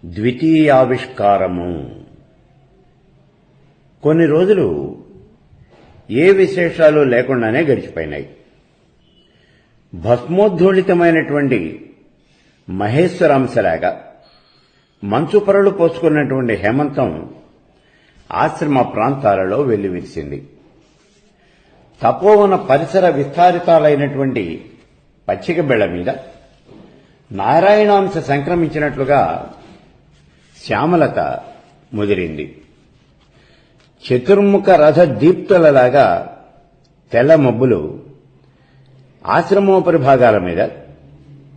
ద్వితీయావిష్కారము. కొన్ని రోజులు ఏ విశేషాలు లేకుండానే గడిచిపోయినాయి. భస్మోద్ధూళితమైనటువంటి మహేశ్వరాంశలాగా మంచు పొరలు పోసుకున్నటువంటి హేమంతం ఆశ్రమ ప్రాంతాలలో వెల్లివిరిసింది. తపోవన పరిసర విస్తారితాలైనటువంటి పచ్చిక బెళ్ల మీద నారాయణాంశ సంక్రమించినట్లుగా శ్యామలత ముదిరింది. చతుర్ముఖ రథ దీప్తులలాగా తెల్ల మబ్బులు ఆశ్రమోపరి భాగాల మీద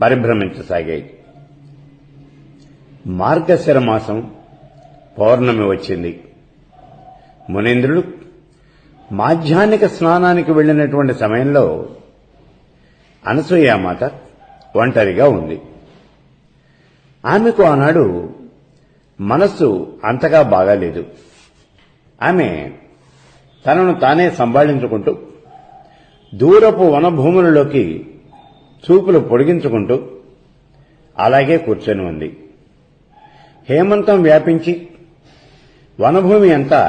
పరిభ్రమించసాగాయి. మార్గశిర మాసం పౌర్ణమి వచ్చింది. మునీంద్రుడు మాధ్యాహ్నిక స్నానానికి వెళ్లినటువంటి సమయంలో అనసూయామాత ఒంటరిగా ఉంది. ఆమెకు ఆనాడు మనస్సు అంతగా బాగాలేదు. ఆమె తనను తానే సంభాళించుకుంటూ దూరపు వనభూములలోకి చూపులు పొడిగించుకుంటూ అలాగే కూర్చొని ఉంది. హేమంతం వ్యాపించి వనభూమి అంతా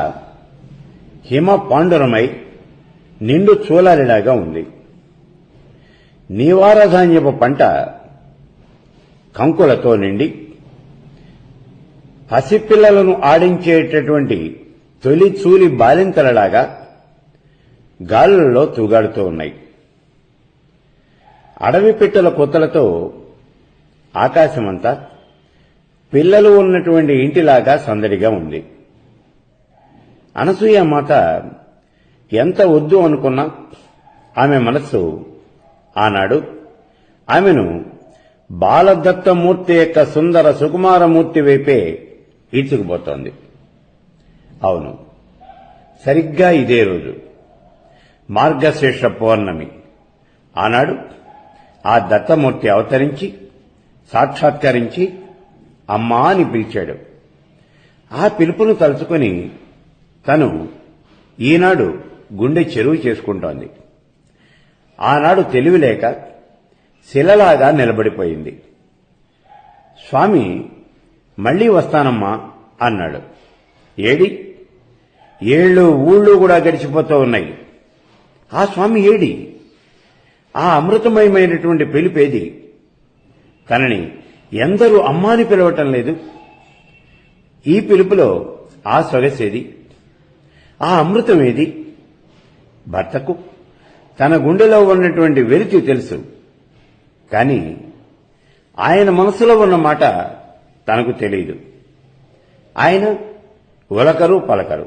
హిమ పాండురమై నిండు చూలాలిలాగా ఉంది. నీవారధాన్యపు పంట కంకులతో నిండి పసిపిల్లలను ఆడించేటటువంటి తొలి చూలి బాలింతలలాగా గాలులలో తూగాడుతూ ఉన్నాయి. అడవి పిట్టల కొత్తలతో ఆకాశమంతా పిల్లలు ఉన్నటువంటి ఇంటిలాగా సందడిగా ఉంది. అనసూయామాత ఎంత వద్దు అనుకున్నా ఆమె మనస్సు ఆనాడు ఆమెను బాలదత్తమూర్తి యొక్క సుందర సుకుమారమూర్తి వైపే ఈడ్చుకుపోతోంది. అవును, సరిగ్గా ఇదే రోజు మార్గశీర్ష పౌర్ణమి. ఆనాడు ఆ దత్తమూర్తి అవతరించి సాక్షాత్కరించి అమ్మా అని పిలిచాడు. ఆ పిలుపును తలుచుకుని తను ఈనాడు గుండె చెరువు చేసుకుంటోంది. ఆనాడు తెలివిలేక శిలలాగా నిలబడిపోయింది. స్వామి మళ్లీ వస్తానమ్మా అన్నాడు. ఏడి? ఏళ్ళు ఊళ్ళు కూడా గడిచిపోతూ ఉన్నాయి. ఆ స్వామి ఏడి? ఆ అమృతమయమైనటువంటి పిలుపేది? తనని ఎందరూ అమ్మాని పిలవటం లేదు. ఈ పిలుపులో ఆ సొగసేది? ఆ అమృతమేది? భర్తకు తన గుండెలో ఉన్నటువంటి వెలితి తెలుసు. కాని ఆయన మనసులో ఉన్న మాట తనకు తెలియదు. ఆయన ఉలకరు పలకరు.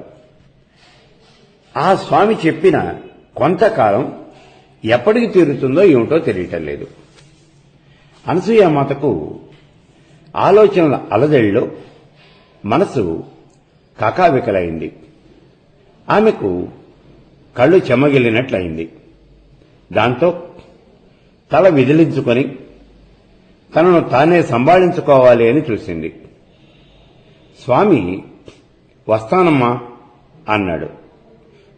ఆ స్వామి చెప్పిన కొంతకాలం ఎప్పటికి తీరుతుందో ఏమిటో తెలియటం లేదు. అనసూయామాతకు ఆలోచనల అలజడిలో మనసు కకావికలైంది. ఆమెకు కళ్ళు చెమ్మగిల్లినట్లయింది. దాంతో తల విదిలించుకొని తనను తానే సంభాళించుకోవాలి అని చూసింది. స్వామి వస్తానమ్మా అన్నాడు.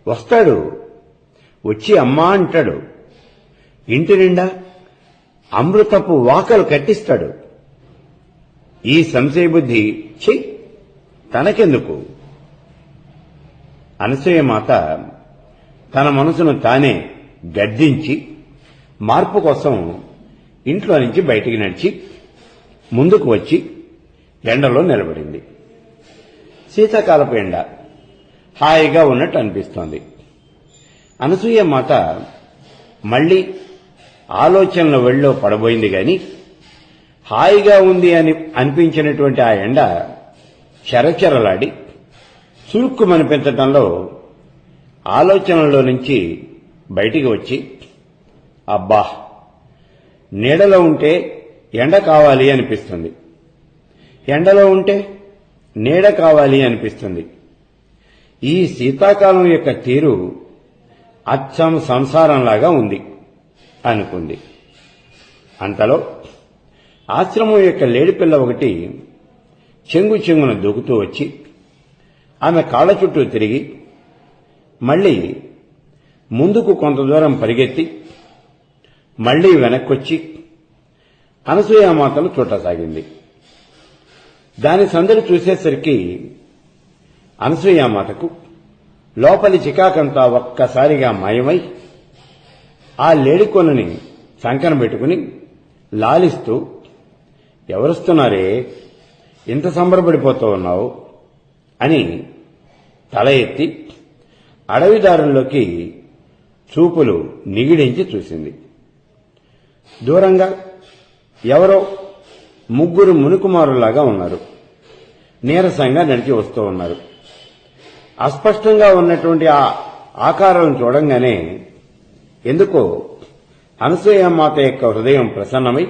వస్తాడు, వచ్చి అమ్మా అంటాడు. ఇంటి నిండా అమృతపు వాకలు కట్టిస్తాడు. ఈ సంశయబుద్ధి తనకెందుకు? అనసూయమాత తన మనసును తానే గద్దించి మార్పు కోసం ఇంట్లో నుంచి బయటికి నడిచి ముందుకు వచ్చి ఎండలో నిలబడింది. శీతాకాలపు ఎండ హాయిగా ఉన్నట్టు అనిపిస్తోంది. అనసూయమాత మళ్లీ ఆలోచనల వెళ్లో పడబోయింది గాని హాయిగా ఉంది అని అనిపించినటువంటి ఆ ఎండ చెరచెరలాడి చురుక్కుమనిపించటంలో ఆలోచనలో నుంచి బయటికి వచ్చి అబ్బా, నీడలో ఉంటే ఎండ కావాలి అనిపిస్తుంది, ఎండలో ఉంటే నీడ కావాలి అనిపిస్తుంది. ఈ శీతాకాలం యొక్క తీరు అచ్చం సంసారంలాగా ఉంది అనుకుంది. అంతలో ఆశ్రమం యొక్క లేడిపిల్ల ఒకటి చెంగు చెంగున దూకుతూ వచ్చి ఆమె కాళ్ల చుట్టూ తిరిగి మళ్లీ ముందుకు కొంత దూరం పరిగెత్తి మళ్లీ వెనక్కొచ్చి అనసూయామాతను చూడసాగింది. దాని సందడి చూసేసరికి అనసూయామాతకు లోపలి చికాకంతా ఒక్కసారిగా మాయమై ఆ లేడికొనని సంకన పెట్టుకుని లాలిస్తూ, ఎవరొస్తున్నారే, ఇంత సంబరపడిపోతూ ఉన్నావు అని తల ఎత్తి అడవిదారుల్లోకి చూపులు నిగిడించి చూసింది. దూరంగా ఎవరో ముగ్గురు మునుకుమారులాగా ఉన్నారు. నీరసంగా నడిచి వస్తూ ఉన్నారు. అస్పష్టంగా ఉన్నటువంటి ఆ ఆకారాలను చూడంగానే ఎందుకో అనసూయమాత యొక్క హృదయం ప్రసన్నమై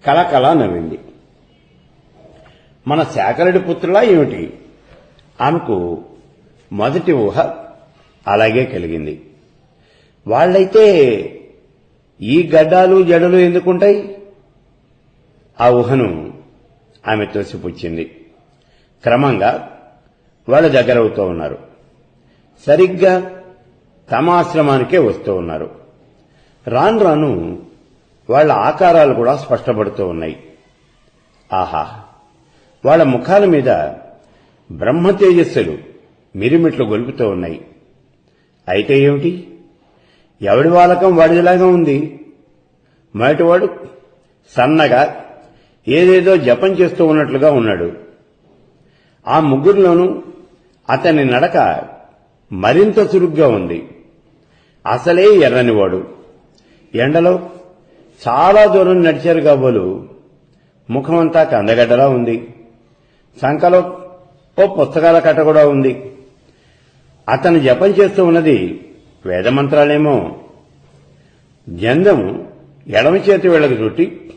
కలకలా నవ్వింది. మన శాకరుడి పుత్రులా ఏమిటి? ఆమెకు మొదటి ఊహ అలాగే కలిగింది. వాళ్ళైతే ఈ గడ్డాలు జడలు ఎందుకుంటాయి? ఆ ఊహను ఆమె తోసిపుచ్చింది. క్రమంగా వాళ్ళు దగ్గరవుతూ ఉన్నారు. సరిగ్గా తమ ఆశ్రమానికే వస్తూ ఉన్నారు. రాను రాను వాళ్ల ఆకారాలు కూడా స్పష్టపడుతూ ఉన్నాయి. ఆహా, వాళ్ల ముఖాల మీద బ్రహ్మ తేజస్సులు మిరిమిట్లు గొలుపుతూ ఉన్నాయి. అయితే ఏమిటి, ఎవడి వాలకం వాడిదిలాగా ఉంది. మొదటివాడు సన్నగా ఏదేదో జపం చేస్తూ ఉన్నట్లుగా ఉన్నాడు. ఆ ముగ్గురిలోనూ అతని నడక మరింత చురుగ్గా ఉంది. అసలే ఎర్రనివాడు. ఎండలో చాలా దూరం నడిచారు కాబోలు ముఖమంతా కందగడ్డలా ఉంది. సంకలో ఓ పుస్తకాల కట్ట కూడా ఉంది. అతను జపం చేస్తూ ఉన్నది వేదమంత్రాలేమో. జందం ఎడమ చేతి వేళ్లకు చుట్టి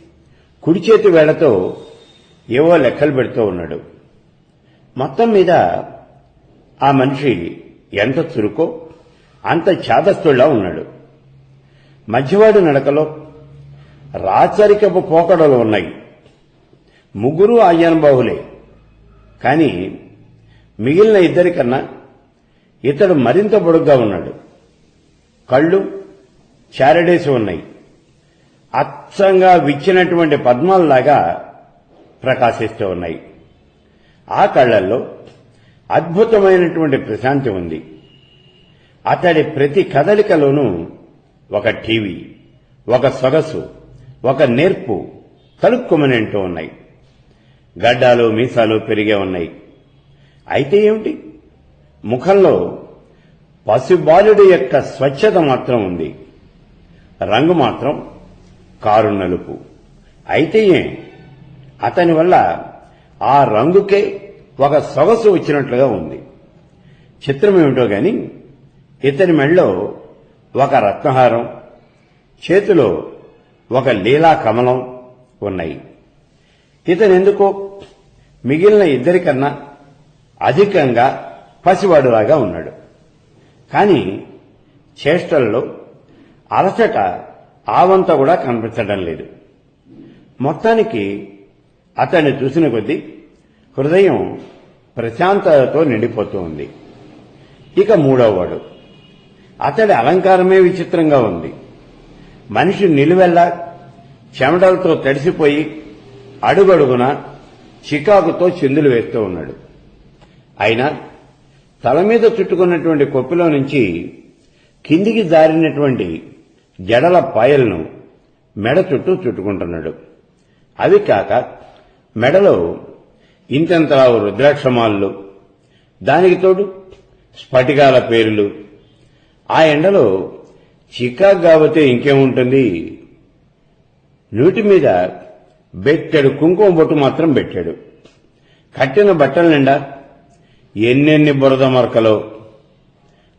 కుడి చేతి వేళ్లతో ఏవో లెక్కలు పెడుతూ ఉన్నాడు. మొత్తం మీద ఆ మనిషి ఎంత చురుకో అంత ఛాదస్తుళ్లా ఉన్నాడు. మధ్యవాడి నడకలో రాచరికపు పోకడలు ఉన్నాయి. ముగ్గురు ఆజ్ఞానుబాహులే. కాని మిగిలిన ఇద్దరికన్నా ఇతడు మరింత పొడుగ్గా ఉన్నాడు. కళ్ళు చారడేసి ఉన్నాయి. అచ్చంగా విచ్చినటువంటి పద్మాల్లాగా ప్రకాశిస్తూ ఉన్నాయి. ఆ కళ్లల్లో అద్భుతమైనటువంటి ప్రశాంతి ఉంది. అతడి ప్రతి కదలికలోనూ ఒక టీవీ, ఒక సొగసు, ఒక నేర్పు తలుక్కుమనింటూ ఉన్నాయి. గడ్డాలు మీసాలు పెరిగే ఉన్నాయి. అయితే ఏమిటి, ముఖంలో పసిబాలుడి యొక్క స్వచ్ఛత మాత్రం ఉంది. రంగు మాత్రం కారు నలుపు. అయితే అతని వల్ల ఆ రంగుకే ఒక సొగసు వచ్చినట్లుగా ఉంది. చిత్రమేమిటో గాని ఇతని మెళ్ళో ఒక రత్నహారం, చేతిలో ఒక లీలా కమలం ఉన్నాయి. ఇతనెందుకో మిగిలిన ఇద్దరికన్నా అధికంగా పసివాడులాగా ఉన్నాడు. కాని చేష్టల్లో అలసట ఆవంత కూడా కనిపించడం లేదు. మొత్తానికి అతన్ని చూసిన కొద్దీ హృదయం ప్రశాంతతతో నిండిపోతూ ఉంది. ఇక మూడోవాడు. అతడి అలంకారమే విచిత్రంగా ఉంది. మనిషి నిలువెల్లా చెమటలతో తడిసిపోయి అడుగడుగున చికాకుతో చిందులు వేస్తూ ఉన్నాడు. అయినా తల మీద చుట్టుకున్నటువంటి కొప్పిలో నుంచి కిందికి జారినటువంటి జడల పాయలను మెడ చుట్టూ చుట్టుకుంటున్నాడు. అవి కాక మెడలో ఇంతెంతలా రుద్రాక్షమాలు, దానికి తోడు స్ఫటికాల పేర్లు. ఆ ఎండలో చికాకు కాబోతే ఇంకేముంటుంది. నూటి మీద బెట్టెడు కుంకుమ బొట్టు మాత్రం పెట్టాడు. కట్టిన బట్టల నిండా ఎన్నెన్ని బురద మరకలో.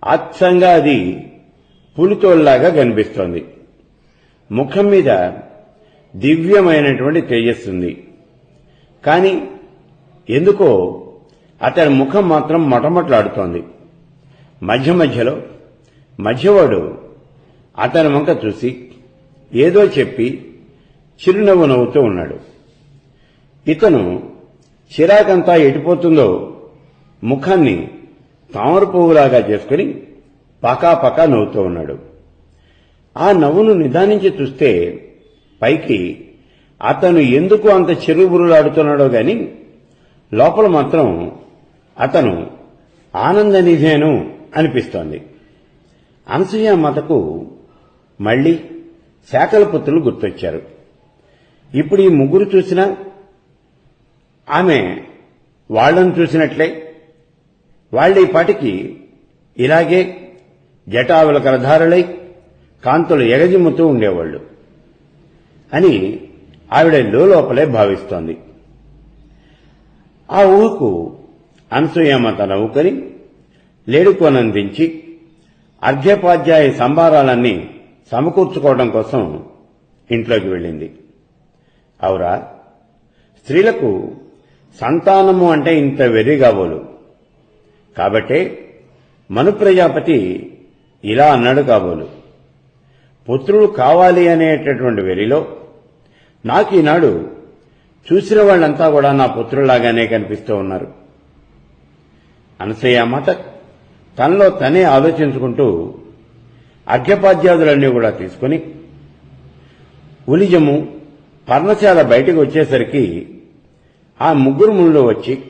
అచ్చంగా అది పులితోల్లాగా కనిపిస్తోంది. ముఖం మీద దివ్యమైనటువంటి తేజస్సుంది. కాని ఎందుకో అతడి ముఖం మాత్రం మొటమొట్లాడుతోంది. మధ్య మధ్యలో మధ్యవాడు అతని వంక చూసి ఏదో చెప్పి చిరునవ్వు నవ్వుతూ ఉన్నాడు. ఇతను చిరాకంతా ఎటుపోతుందో ముఖాన్ని తామర పువ్వులాగా చేసుకుని పకాపకా నవ్వుతూ ఉన్నాడు. ఆ నవ్వును నిదానించి చూస్తే పైకి అతను ఎందుకు అంత చెరుబురులాడుతున్నాడో గాని లోపల మాత్రం అతను ఆనందనిధేను అనిపిస్తోంది. అనసూయామాతకు మళ్లీ శాకలపుత్రులు గుర్తొచ్చారు. ఇప్పుడు ఈ ముగ్గురు చూసినా ఆమె వాళ్లను చూసినట్లే, వాళ్లీ పాటికి ఇలాగే జటావిలకరధారులై కాంతులు ఎగజిమ్ముతూ ఉండేవాళ్లు అని ఆవిడ లోపలే భావిస్తోంది. ఆ ఊహకు అనసూయామాత నవ్వుకొని లేడుకోనందించి అర్ఘ్యపాధ్యాయ సంభారాలన్నీ సమకూర్చుకోవడం కోసం ఇంట్లోకి వెళ్ళింది. అవురా, స్త్రీలకు సంతానము అంటే ఇంత వెర్రి కాబోలు. కాబట్టే మను ప్రజాపతి ఇలా అన్నాడు కాబోలు. పుత్రులు కావాలి అనేటటువంటి వెర్రిలో నాకు ఈనాడు చూసిన వాళ్లంతా కూడా నా పుత్రులాగానే కనిపిస్తూ ఉన్నారు. అనసూయామాత తనలో తనే ఆలోచించుకుంటూ అర్ఘ్యపాద్యాదులన్నీ కూడా తీసుకుని ఉలిజము పర్ణశాల బయటికి వచ్చేసరికి ఆ ముగ్గురు ముళ్ళు వచ్చి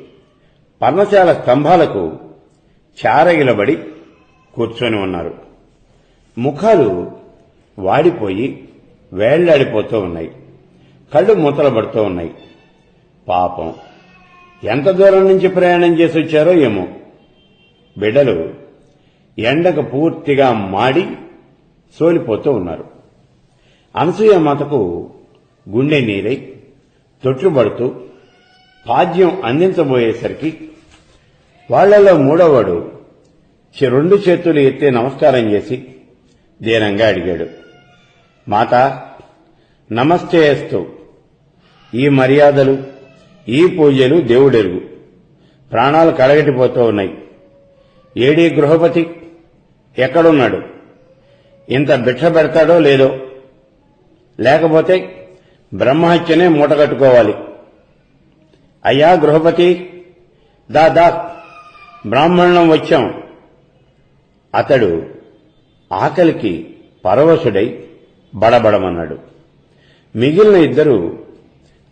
పర్ణశాల స్తంభాలకు చారగిలబడి కూర్చొని ఉన్నారు. ముఖాలు వాడిపోయి వేళ్లాడిపోతూ ఉన్నాయి. కళ్ళు మూతలబడుతూ ఉన్నాయి. పాపం, ఎంత దూరం నుంచి ప్రయాణం చేసి వచ్చారో ఏమో. బిడ్డలు ఎండకు పూర్తిగా మాడి సోలిపోతూ ఉన్నారు. అనసూయామాతకు గుండె నీరై తొట్టుబడుతూ పాద్యం అందించబోయేసరికి వాళ్లలో మూడోవాడు రెండు చేతులు ఎత్తి నమస్కారం చేసి దీనంగా అడిగాడు, మాత నమస్తేస్తూ. ఈ మర్యాదలు, ఈ పూజలు దేవుడెరుగు. ప్రాణాలు కడగటిపోతూ ఉన్నాయి. ఏడీ గృహపతి ఎక్కడున్నాడు? ఇంత భిక్ష పెడతాడో లేదో, లేకపోతే బ్రహ్మహత్యనే మూటగట్టుకోవాలి. అయ్యా గృహపతి, దాదా బ్రాహ్మణం వచ్చాం. అతడు ఆకలికి పరవశుడై బడబడమన్నాడు. మిగిలిన ఇద్దరు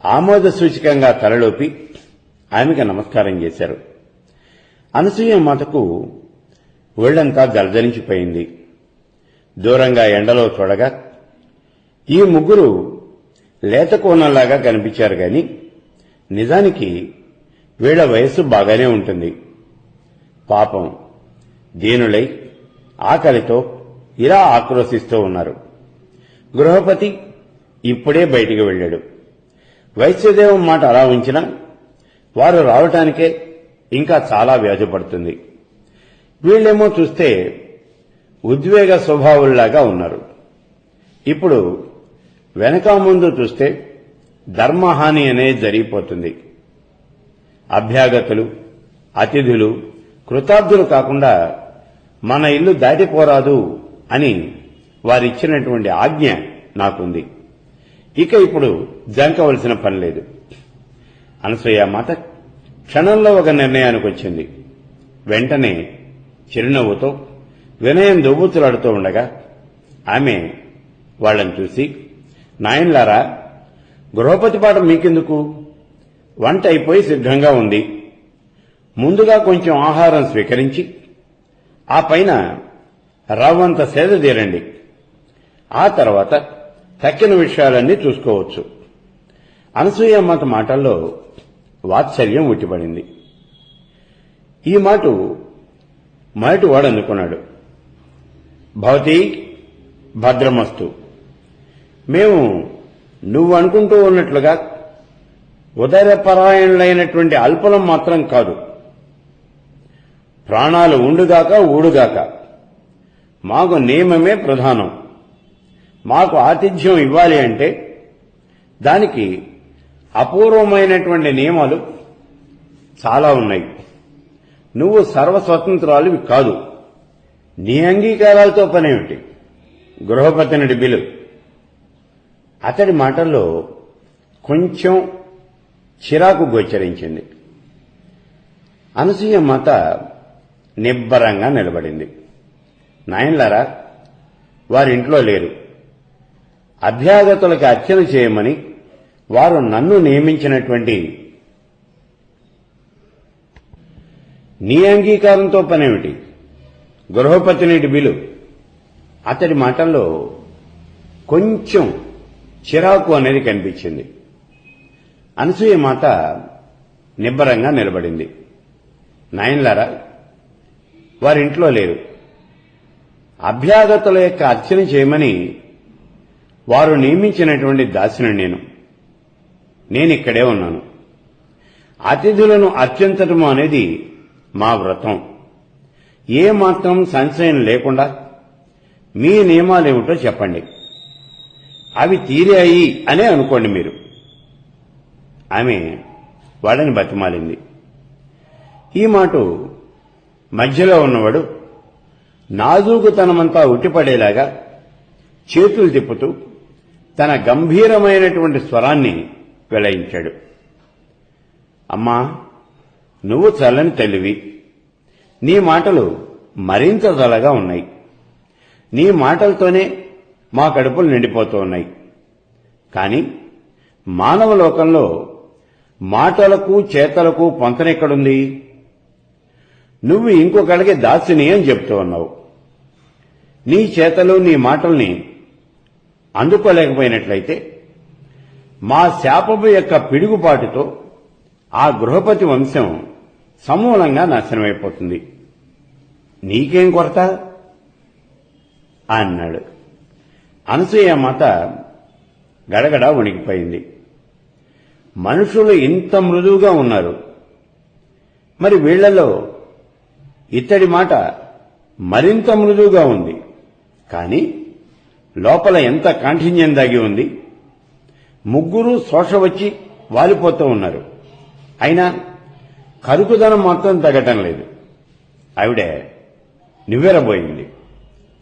ఆమోద సూచకంగా తలలోపి ఆమెకు నమస్కారం చేశారు. అనసూయామాతకు ఒళ్లంతా జలజలించిపోయింది. దూరంగా ఎండలో చూడగా ఈ ముగ్గురు లేత కోణంలాగా కనిపించారు గాని నిజానికి వీళ్ల వయస్సు బాగానే ఉంటుంది. పాపం, దీనులై ఆకలితో ఇలా ఆక్రోశిస్తూ ఉన్నారు. గృహపతి ఇప్పుడే బయటికి వెళ్లాడు. వైశ్యదేవం మాట అలా ఉంచినా వారు రావటానికే ఇంకా చాలా వ్యాధి పడుతుంది. వీళ్లేమో చూస్తే ఉద్వేగ స్వభావుల్లాగా ఉన్నారు. ఇప్పుడు వెనక ముందు చూస్తే ధర్మహాని అనేది జరిగిపోతుంది. అభ్యాగతులు, అతిథులు కృతార్థులు కాకుండా మన ఇల్లు దాటిపోరాదు అని వారిచ్చినటువంటి ఆజ్ఞ నాకుంది. ఇక ఇప్పుడు జంకవలసిన పని లేదు. అనసూయామాత క్షణంలో ఒక నిర్ణయానికి వచ్చింది. వెంటనే చిరునవ్వుతో వినయం దొబ్బుతులాడుతూ ఉండగా ఆమె వాళ్లను చూసి, నాయన్లారా, గృహపతి పాట మీకెందుకు? వంట అయిపోయి సిద్ధంగా ఉంది. ముందుగా కొంచెం ఆహారం స్వీకరించి ఆ పైన రవ్వంత సేద తీరండి. ఆ తర్వాత తక్కిన విషయాలన్నీ చూసుకోవచ్చు. అనసూయామాత మాటల్లో వాత్సల్యం ఉట్టిపడింది. ఈ మాట మొదటి వాడు అందుకున్నాడు. భవతి భద్రమస్తు. మేము నువ్వు అనుకుంటూ ఉన్నట్లుగా ఉదరపరాయణులైనటువంటి అల్పలం మాత్రం కాదు. ప్రాణాలు ఉండుగాక ఊడుగాక. మాకు నియమమే ప్రధానం. మాకు ఆతిథ్యం ఇవ్వాలి అంటే దానికి అపూర్వమైనటువంటి నియమాలు చాలా ఉన్నాయి. నువ్వు సర్వస్వతంత్రాలు కాదు. నీ అంగీకారాలతో పనేమిటి? గృహపతినుడి బిలు. అతడి మాటల్లో కొంచెం చిరాకు గోచరించింది. అనసూయమాత నిబ్బరంగా నిలబడింది. నాయన్లారా, వారింట్లో లేరు. అభ్యాగతులకు అర్చన చేయమని వారు నన్ను నియమించినటువంటి నీ అంగీకారంతో పనేమిటి? గృహపతిని బిలు. అతడి మాటల్లో కొంచెం చిరాకు అనేది కనిపించింది. అనసూయ మాత నిబ్బరంగా నిలబడింది. నాయనలారా, వారింట్లో లేరు. అభ్యాగతుల యొక్క అర్చన చేయమని వారు నియమించినటువంటి దాసిని నేనిక్కడే ఉన్నాను. అతిథులను అర్చించటము అనేది మా వ్రతం. ఏ మాత్రం సంశయం లేకుండా మీ నియమాలేమిటో చెప్పండి. అవి తీరాయి అనే అనుకోండి మీరు. ఆమె వాళ్ళని బతిమాలింది. ఈ మాట మధ్యలో ఉన్నవాడు నాజూకుతనమంతా ఉట్టిపడేలాగా చేతులు తిప్పుతూ తన గంభీరమైనటువంటి స్వరాన్ని వెలయించాడు. అమ్మా, నువ్వు చల్లని తల్లివి. నీ మాటలు మరింత చల్లగా ఉన్నాయి. నీ మాటలతోనే మా కడుపులు నిండిపోతూ ఉన్నాయి. కాని మానవ లోకంలో మాటలకు చేతలకు పొంతనెక్కడుంది? నువ్వు ఇంకొకడికి దాసిని అని చెప్తూ ఉన్నావు. నీ చేతలు నీ మాటల్ని అందుకోలేకపోయినట్లయితే మా శాపపు యొక్క పిడుగుపాటుతో ఆ గృహపతి వంశం సమూలంగా నాశనమైపోతుంది. నీకేం కొరత అన్నాడు. అనసూయ మాత గడగడ వణికిపోయింది. మనుషులు ఇంత మృదువుగా ఉన్నారు, మరి వీళ్లలో ఇత్తడి మాట మరింత మృదువుగా ఉంది. కాని లోపల ఎంత కాఠిన్యం దాగి ఉంది. ముగ్గురు శోష వచ్చి వాలిపోతూ ఉన్నారు. అయినా కరుకుదనం మాత్రం తగ్గటం లేదు. ఆవిడే నివ్వెరబోయింది.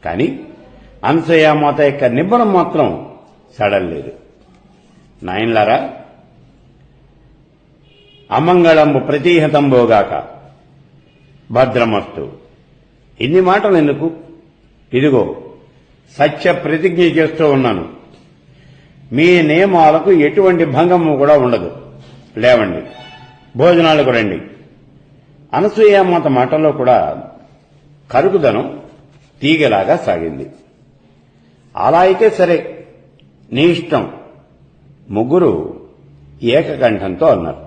కాని అనసూయ మాత యొక్క నిబ్బరం మాత్రం సడల్లేదు. నాయనలారా, అమంగళంబు ప్రతిహతంబోగాక, భద్రమస్తు. ఇన్ని మాటలు ఎందుకు? ఇదిగో సత్య ప్రతిజ్ఞ చేస్తూ ఉన్నాను. మీ నియమాలకు ఎటువంటి భంగము కూడా ఉండదు. లేవండి, భోజనాలకు రండి. అనసూయ మాత మాటల్లో కూడా కరుకుదనం తీగలాగా సాగింది. అలా అయితే సరే, నీ ఇష్టం, ముగ్గురు ఏకకంఠంతో అన్నారు.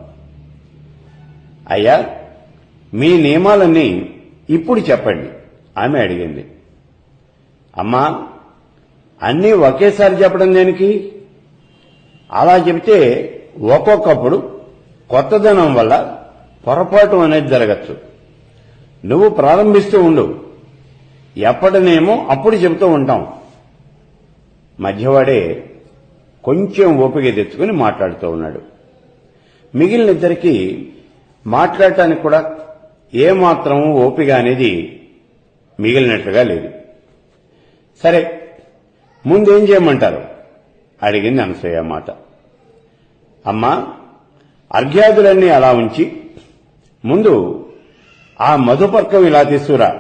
అయ్యా, మీ నియమాలన్నీ ఇప్పుడు చెప్పండి ఆమె అడిగింది. అమ్మా, అన్నీ ఒకేసారి చెప్పడం దేనికి? అలా చెబితే ఒక్కొక్కప్పుడు కొత్తదనం వల్ల పొరపాటు అనేది జరగచ్చు. నువ్వు ప్రారంభిస్తూ ఉండు. ఎప్పటినేమో అప్పుడు చెబుతూ ఉంటాం. మధ్యవాడే కొంచెం ఓపిక తెచ్చుకుని మాట్లాడుతూ ఉన్నాడు. మిగిలిన ఇద్దరికి మాట్లాడటానికి కూడా ఏమాత్రం ఓపిక అనేది మిగిలినట్లుగా లేదు. సరే, ముందేం చేయమంటారు అడిగింది అనసూయ మాత. అమ్మా, అర్ఘ్యాదులన్నీ అలా ఉంచి ముందు ఆ మధుపర్కం ఇలా తీసుకురా.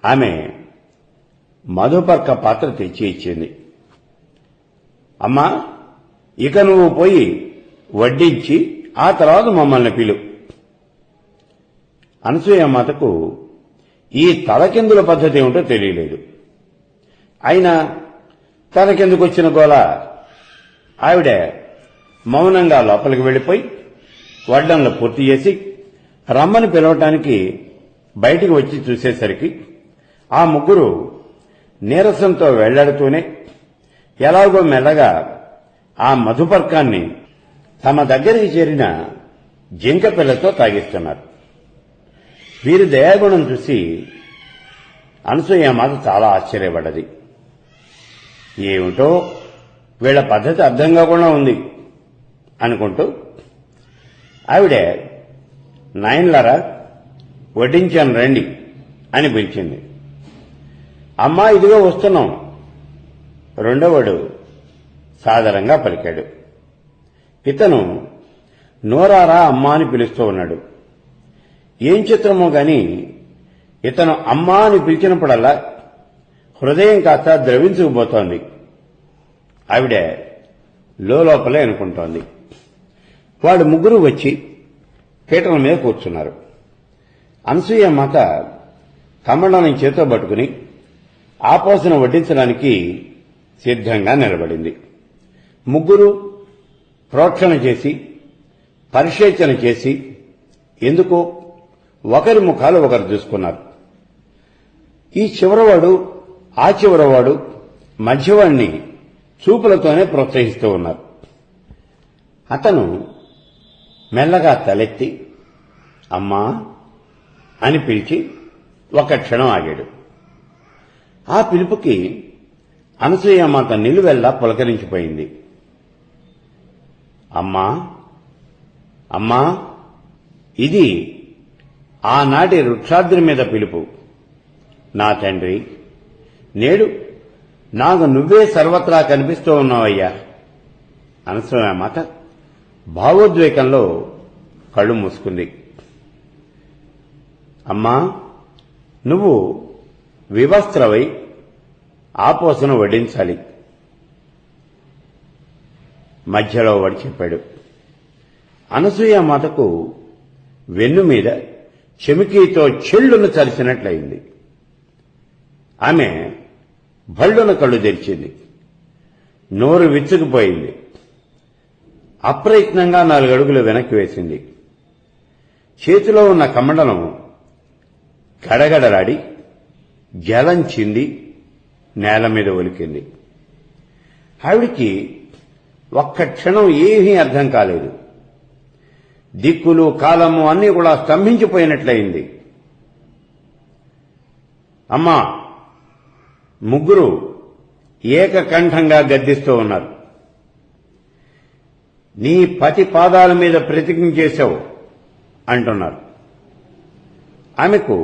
ఆమె మధుపర్క పాత్ర తెచ్చి ఇచ్చింది. అమ్మా, ఇక నువ్వు పోయి వడ్డించి ఆ తర్వాత మమ్మల్ని పిలు. అనసూయ మాతకు ఈ తలకిందుల పద్ధతి ఏమిటో తెలియలేదు. అయినా తనకెందుకు వచ్చిన గోల? ఆవిడ మౌనంగా లోపలికి వెళ్లిపోయి వడ్డంలో పూర్తి చేసి రమ్మని పిలవటానికి బయటికి వచ్చి చూసేసరికి ఆ ముగ్గురు నీరసంతో వెళ్లాడుతూనే ఎలాగో మెల్లగా ఆ మధుపర్కాన్ని తమ దగ్గరికి చేరిన జింక పిల్లతో తాగిస్తున్నారు. వీరి దయాగుణం చూసి అనసూయ మాత చాలా ఆశ్చర్యపడ్డది. ఏమిటో వీళ్ల పద్ధతి అర్థం కాకుండా ఉంది అనుకుంటూ ఆవిడే, నాయనలారా, వడ్డించాను రండి అని పిలిచింది. అమ్మా, ఇదిగో వస్తున్నాం. రెండోవాడు సాదరంగా పలికాడు. ఇతను నోరారా అమ్మా అని పిలుస్తూ ఉన్నాడు. ఏం చిత్రమో గాని ఇతను అమ్మా అని పిలిచినప్పుడల్లా హృదయం కాస్త ద్రవించుకుపోతోంది. ఆవిడ లోపలే అనుకుంటోంది. వాడు ముగ్గురు వచ్చి పీటల మీద కూర్చున్నారు. అనసూయ మాత కమండలం చేతో పట్టుకుని ఆపోసన వడ్డించడానికి సిద్ధంగా నిలబడింది. ముగ్గురు ప్రోక్షణ చేసి పరిశేచన చేసి ఎందుకో ఒకరి ముఖాలు ఒకరు చూసుకున్నారు. ఈ చివరవాడు ఆ చివరవాడు మధ్యవాడిని చూపులతోనే ప్రోత్సహిస్తూ ఉన్నారు. అతను మెల్లగా తలెత్తి అమ్మా అని పిలిచి ఒక క్షణం ఆగాడు. ఆ పిలుపుకి అనసూయమాత నిలువెల్లా పులకరించిపోయింది. అమ్మా అమ్మా, ఇది ఆనాటి వృక్షాద్రి మీద పిలుపు. నా తండ్రి, నేడు నాకు నువ్వే సర్వత్రా కనిపిస్తూ ఉన్నావయ్యా. అనసూయమాత భావోద్వేగంలో కళ్ళు మూసుకుంది. అమ్మా, నువ్వు వివస్త్రవై ఆపోసను వడ్డించాలి. మధ్యలో వాడు చెప్పాడు. అనసూయమాతకు వెన్ను మీద చెమికీతో చెళ్ళును చరిచినట్లయింది. ఆమె భళ్ళున కళ్ళు తెరిచింది. నోరు విచ్చుకుపోయింది. అప్రయత్నంగా 4 అడుగులు వెనక్కి వేసింది. చేతిలో ఉన్న కమండలం గడగడలాడి జలం చింది నేల మీద ఒలికింది. ఆవిడికి ఒక్క క్షణం ఏమీ అర్థం కాలేదు. దిక్కులు కాలము అన్నీ కూడా స్తంభించిపోయినట్లయింది. అమ్మా, ముగ్గురు ఏకకంఠంగా గద్దిస్తూ ఉన్నారు. నీ పతి పాదాల మీద ప్రతిజ్ఞ చేశావు అంటున్నారు. ఆమెకు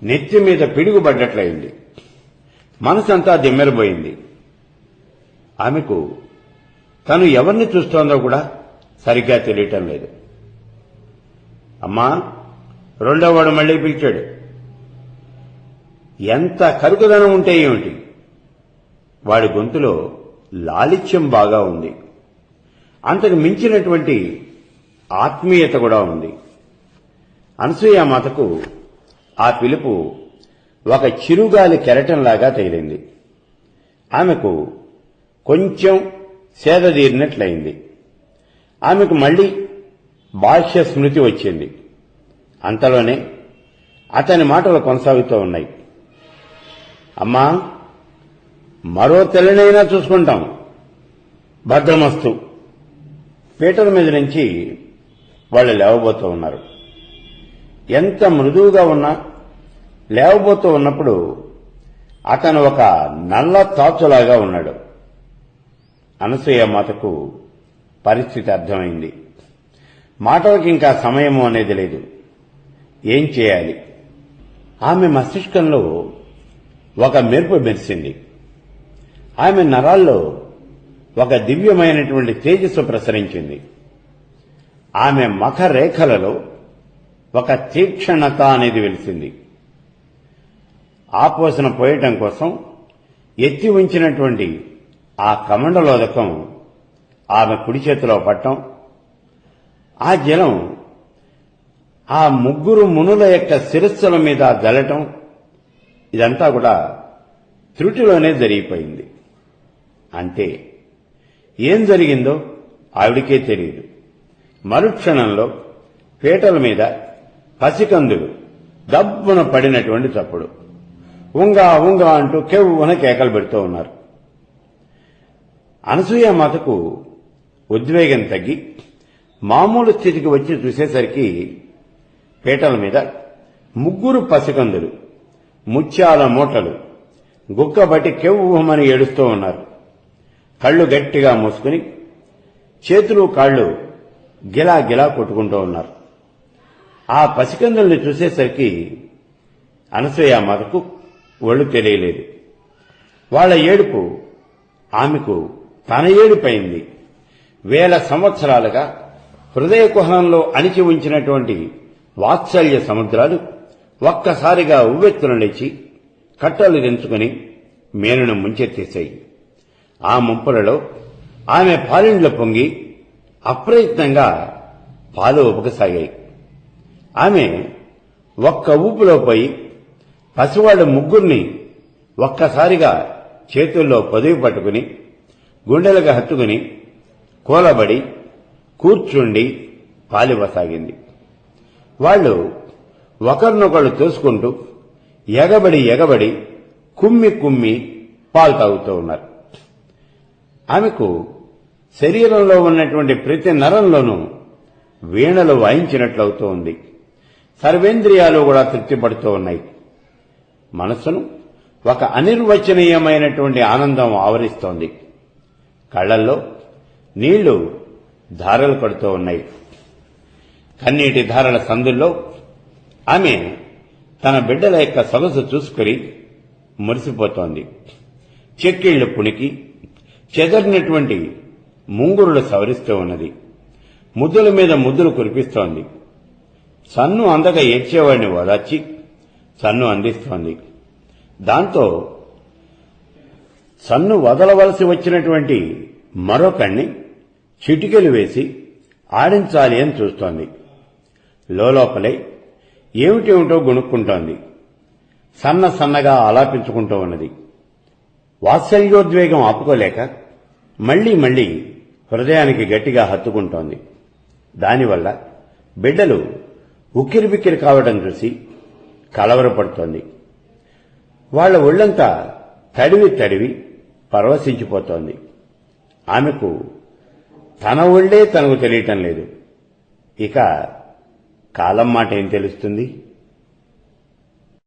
నెత్తి మీద పిడుగుపడ్డట్లయింది. మనసంతా దిమ్మెరబోయింది. ఆమెకు తను ఎవరిని చూస్తోందో కూడా సరిగ్గా తెలియటం లేదు. అమ్మా, రెండోవాడు మళ్లీ పిలిచాడు. ఎంత కరుకుదనం ఉంటే ఏమిటి? వాడి గొంతులో లాలిత్యం బాగా ఉంది. అంతకు మించినటువంటి ఆత్మీయత కూడా ఉంది. అనసూయమాతకు ఆ పిలుపు ఒక చిరుగాలి కెరటంలాగా తగిలింది. ఆమెకు కొంచెం సేదదీరినట్లయింది. ఆమెకు మళ్లీ బాహ్య స్మృతి వచ్చింది. అంతలోనే అతని మాటలు కొనసాగుతూ ఉన్నాయి. అమ్మా, మరో తెల్లనైనా చూసుకుంటాం. భద్రమస్తు. పీటల మీద నుంచి వాళ్ళు లేవబోతూ ఉన్నారు. ఎంత మృదువుగా ఉన్నా లేవబోతూ ఉన్నప్పుడు అతను ఒక నల్ల తాచులాగా ఉన్నాడు. అనసూయమాతకు పరిస్థితి అర్థమైంది. మాటలకి ఇంకా సమయము అనేది లేదు. ఏం చేయాలి? ఆమె మస్తిష్కంలో ఒక మెరుపు మెరిసింది. ఆమె నరాల్లో ఒక దివ్యమైనటువంటి తేజస్సు ప్రసరించింది. ఆమె మఖ రేఖలలో ఒక తీక్షణత అనేది వెలిసింది. ఆపోసన పోయటం కోసం ఎత్తి ఉంచినటువంటి ఆ కమండలోదకం ఆమె కుడి చేతిలో పట్టం, ఆ జలం ఆ ముగ్గురు మునుల యొక్క శిరస్సుల మీద జల్లటం, ఇదంతా కూడా త్రుటిలోనే జరిగిపోయింది. అంతే. ఏం జరిగిందో ఆవిడికే తెలియదు. మరుక్షణంలో పీటల మీద పసికందులు దబ్బున పడినటువంటి చప్పుడు. ఉంగా ఉంగా అంటూ కెవ్వున కేకలు పెడుతూ ఉన్నారు. అనసూయమాతకు ఉద్వేగం తగ్గి మామూలు స్థితికి వచ్చి చూసేసరికి పీటల మీద ముగ్గురు పసికందులు ముత్యాల మూటలు గుక్కబట్టి కెవ్వుమని ఏడుస్తూ ఉన్నారు. కళ్ళు గట్టిగా మూసుకుని చేతులు కాళ్లు గిలా గిలా కొట్టుకుంటూ ఉన్నారు. ఆ పసికందుల్ని చూసేసరికి అనసూయమాతకు ఒళ్ళు తెలియలేదు. వాళ్ల ఏడుపు ఆమెకు తన ఏడుపైంది. 1000 సంవత్సరాలుగా హృదయ కుహరంలో అణిచి ఉంచినటువంటి వాత్సల్య సముద్రాలు ఒక్కసారిగా ఉవ్వెత్తున లేచి కట్టలు తెంచుకుని మేనును ముంచెత్తేశాయి. ఆ ముంపులలో ఆమె పాలిండ్లు పొంగి అప్రయత్నంగా పాలు ఉబకసాగాయి. ఆమె ఒక్క ఊపులో పోయి పసివాళ్ల ముగ్గురిని ఒక్కసారిగా చేతుల్లో పొదివి పట్టుకుని గుండెలకు హత్తుకుని కూలబడి కూర్చుండి పాలివ్వసాగింది. వాళ్లు ఒకరినొకరు తోసుకుంటూ ఎగబడి కుమ్మి కుమ్మి పాలు తాగుతూ ఉన్నారు. ఆమెకు శరీరంలో ఉన్నటువంటి ప్రతి నరంలోనూ వీణలు వాయించినట్లవుతూ ఉంది. సర్వేంద్రియాలు కూడా తృప్తిపడుతూ ఉన్నాయి. మనస్సును ఒక అనిర్వచనీయమైనటువంటి ఆనందం ఆవరిస్తోంది. కళ్లల్లో నీళ్లు ధారలు పడుతూ ఉన్నాయి. కన్నీటి ధారల సందుల్లో ఆమె తన బిడ్డల యొక్క సొగసు చూసుకుని మురిసిపోతోంది. చెక్కిళ్లు పుణికి చెదరినటువంటి ముంగురులు సవరిస్తూ ఉన్నది. ముద్దుల మీద ముద్దులు కురిపిస్తోంది. సన్ను అందగా ఏడ్చేవాడిని ఓదార్చి సన్ను అందిస్తోంది. దాంతో సన్ను వదలవలసి వచ్చినటువంటి మరొకణ్ణి చిటికెలు వేసి ఆడించాలి అని చూస్తోంది. లోపలే ఏమిటేమిటో గుణుక్కుంటోంది. సన్నగా ఆలాపించుకుంటూ ఉన్నది. వాత్సల్యోద్వేగం ఆపుకోలేక మళ్లీ హృదయానికి గట్టిగా హత్తుకుంటోంది. దానివల్ల బిడ్డలు ఉక్కిరిబిక్కిరి కావడం చూసి కలవరపడుతోంది. వాళ్ల ఒళ్లంతా తడివి పరవశించిపోతోంది. ఆమెకు తన ఒళ్లే తనకు తెలియటం లేదు. ఇక కాలం మాట ఏం తెలుస్తుంది?